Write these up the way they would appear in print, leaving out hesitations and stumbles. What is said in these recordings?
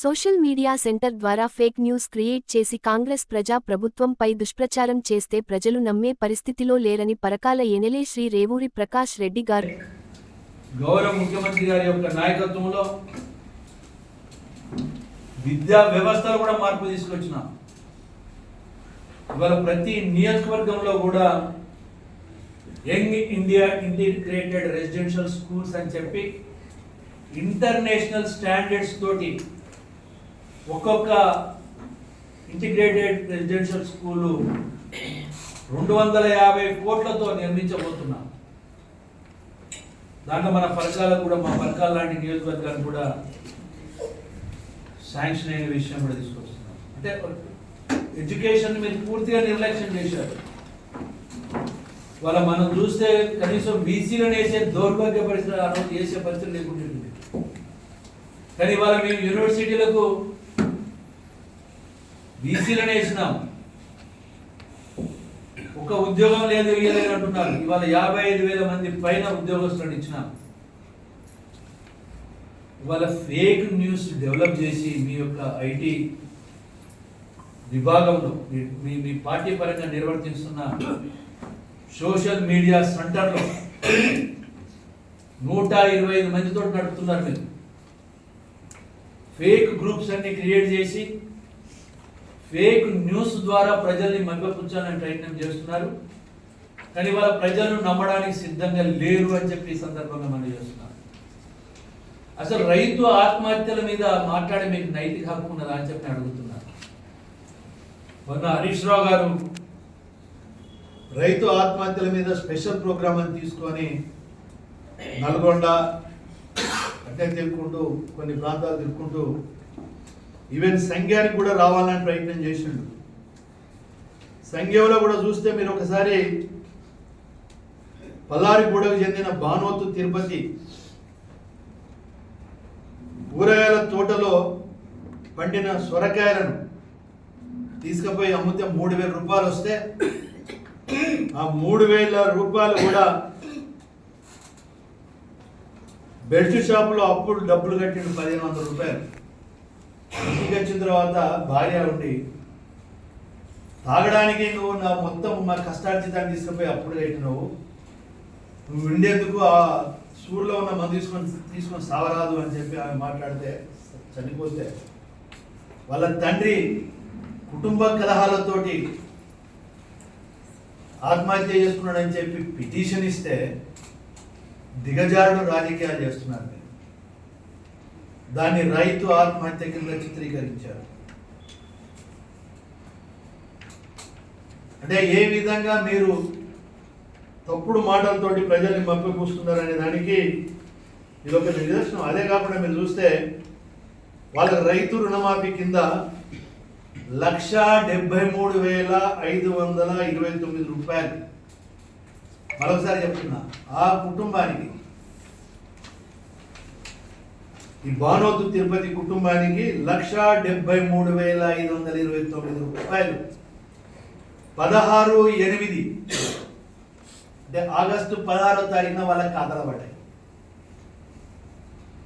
Social media centre ద్వారా fake news create చేసి కాంగ్రెస్ ప్రజా ప్రభుత్వంపై దుష్ప్రచారం చేస్తే ప్రజలు నమ్మే పరిస్థితిలో లేరని పరకాల ఎనెలే శ్రీ రేవూరి ప్రకాష్ రెడ్డి గారు గౌరవ ముఖ్యమంత్రి గారి యొక్క నాయకత్వంలో విద్యా వ్యవస్థలో కూడా మార్పు తీసుకొచ్చినాం. ఇవాళ ప్రతి నియోజకవర్గంలో కూడా young India integrated residential schools అని చెప్పి ఇంటర్నేషనల్ స్టాండర్డ్స్ తోటి ఒక్కొక్క ఇంటిగ్రేటెడ్ రెసిడెన్షియల్ స్కూలు 250 కోట్లతో నిర్మించబోతున్నాం. దాంట్లో మన పరకాలకు కూడా, మా పరకాల లాంటి నియోజకవర్గానికి కూడా శాంక్షన్ అయిన విషయం కూడా తీసుకొస్తున్నాం. అంటే ఎడ్యుకేషన్ మీద పూర్తిగా నిర్లక్ష్యం చేశారు. వాళ్ళ మనం చూస్తే కనీసం బీసీలను వేసే దౌర్భాగ్య పరిస్థితి ఆ రోజు చేసే పరిస్థితి లేకుండా. కానీ ఇవాళ మేము యూనివర్సిటీలకు బీసీలను వేసినాం, ఒక ఉద్యోగం లేదు ఇవ్వలేదు అంటున్నారు. ఇవాళ 55,000 మంది పైన ఉద్యోగస్తులను ఇచ్చినాం. ఇవాళ ఫేక్ న్యూస్ డెవలప్ చేసి మీ యొక్క ఐటీ విభాగంలో మీ పార్టీ పరంగా నిర్వర్తిస్తున్న సోషల్ మీడియా సెంటర్లో 125 మందితో నడుపుతున్నారు. మీరు ఫేక్ గ్రూప్స్ అన్ని క్రియేట్ చేసి ఫేక్ న్యూస్ ద్వారా ప్రజల్ని మభ్యపుచ్చాలని ప్రయత్నం చేస్తున్నారు. కానీ వాళ్ళ ప్రజలు నమ్మడానికి సిద్ధంగా లేరు అని చెప్పి ఈ సందర్భంగా మనం చేస్తున్నారు. అసలు రైతు ఆత్మహత్యల మీద మాట్లాడే మీకు నైతిక హక్కు ఉన్నదా అని చెప్పి అడుగుతున్నారు. మొన్న హరీష్ రావు గారు రైతు ఆత్మహత్యల మీద స్పెషల్ ప్రోగ్రామ్ అని తీసుకొని నల్గొండ అంటే తిరుక్కుంటూ కొన్ని ప్రాంతాలు తిరుక్కుంటూ ఈవెన్ సంఘానికి కూడా రావాలని ప్రయత్నం చేసిండు. సంఘంలో కూడా చూస్తే మీరు ఒకసారి పల్లారిగూడకు చెందిన బానోతు తిరుపతి కూరగాయల తోటలో పండిన సొరకాయలను తీసుకుపోయి అమ్మితే 3,000 రూపాయలు వస్తే ఆ 3,000 రూపాయలు కూడా బెల్ట్ షాపులో అప్పుడు డబ్బులు కట్టిండు 1,500 రూపాయలు. ఇంటికి వచ్చిన తర్వాత భార్య ఉండి తాగడానికి నువ్వు నా మొత్తం మా కష్టార్జితాన్ని తీసుకుపోయి అప్పుడు కట్టినావు, నువ్వు ఉండేందుకు ఆ సూర్లో ఉన్న మందు తీసుకొని సావరాదు అని చెప్పి ఆమె మాట్లాడితే చనిపోతే వాళ్ళ తండ్రి కుటుంబ కలహాలతోటి ఆత్మహత్య చేసుకున్నాడని చెప్పి పిటిషన్ ఇస్తే దిగజారుడు రాజకీయాలు చేస్తున్నారు. దాన్ని రైతు ఆత్మహత్య కింద చిత్రీకరించారు. అంటే ఏ విధంగా మీరు తప్పుడు మాటలతోటి ప్రజల్ని మభ్యపూస్తున్నారనే దానికి ఇది ఒక నిదర్శనం. అదే కాకుండా మీరు చూస్తే వాళ్ళ రైతు రుణమాఫీ కింద 1,73,529 రూపాయలు. మరొకసారి చెప్తున్నా, ఆ కుటుంబానికి, ఈ బానోతు తిరుపతి కుటుంబానికి 1,73,529 రూపాయలు 16/8 అంటే ఆగస్టు 16వ తారీఖున వాళ్ళకి ఖాతాలో పడ్డాయి.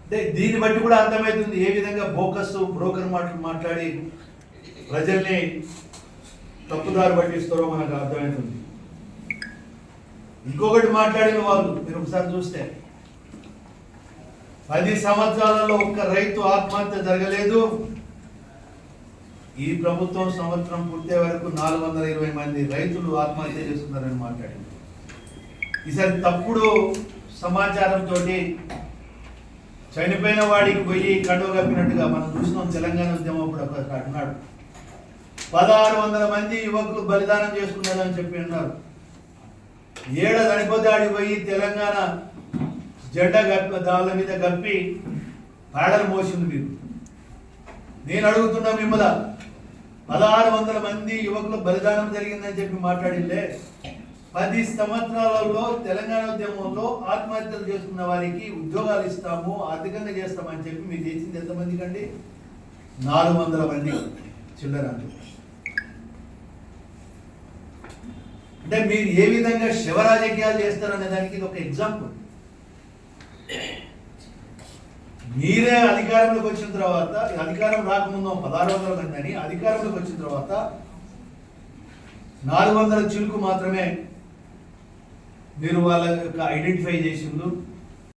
అంటే దీన్ని బట్టి కూడా అర్థమవుతుంది ఏ విధంగా బ్రోకర్ మాట్లాడి ప్రజల్ని తప్పుదారు పట్టిస్తారో మనకు అర్థమవుతుంది. ఇంకొకటి మాట్లాడిన వాళ్ళు మీరు ఒకసారి చూస్తే 10 సంవత్సరాలలో ఒక్క రైతు ఆత్మహత్య జరగలేదు. ఈ ప్రభుత్వం సంవత్సరం పూర్తి వరకు 420 మంది రైతులు ఆత్మహత్య చేస్తున్నారని మాట్లాడింది. ఈసారి తప్పుడు సమాచారంతో చనిపోయిన వాడికి పోయి కండువ కప్పినట్టుగా మనం చూసినాం. తెలంగాణ ఉద్యమం అప్పుడు ఒక అన్నాడు 1,600 మంది యువకులు బలిదానం చేసుకున్నారని చెప్పి అన్నారు. ఏడ చనిపోతే ఆడికి పోయి తెలంగాణ జెండా కప్పి దాళ్ళ మీద కప్పి పాడలు మోసింది మీరు. నేను అడుగుతున్నా మిమ్మల్ని, 1,600 మంది యువకులు బలిదానం జరిగిందని చెప్పి మాట్లాడిలే. 10 సంవత్సరాలలో తెలంగాణ ఉద్యమంలో ఆత్మహత్యలు చేసుకున్న వారికి ఉద్యోగాలు ఇస్తాము, ఆర్థికంగా చేస్తామని చెప్పి మీరు చేసింది ఎంతమంది కండి? 400 మంది చిల్లర. అంటే మీరు ఏ విధంగా శివ రాజకీయాలు చేస్తారనే దానికి ఇది ఒక ఎగ్జాంపుల్. మీరే అధికారంలోకి వచ్చిన తర్వాత, అధికారం రాకముందు 1600 మంది అని, అధికారంలోకి వచ్చిన తర్వాత 400 చిలుకు మాత్రమే మీరు వాళ్ళ ఐడెంటిఫై చేసిండ్రు.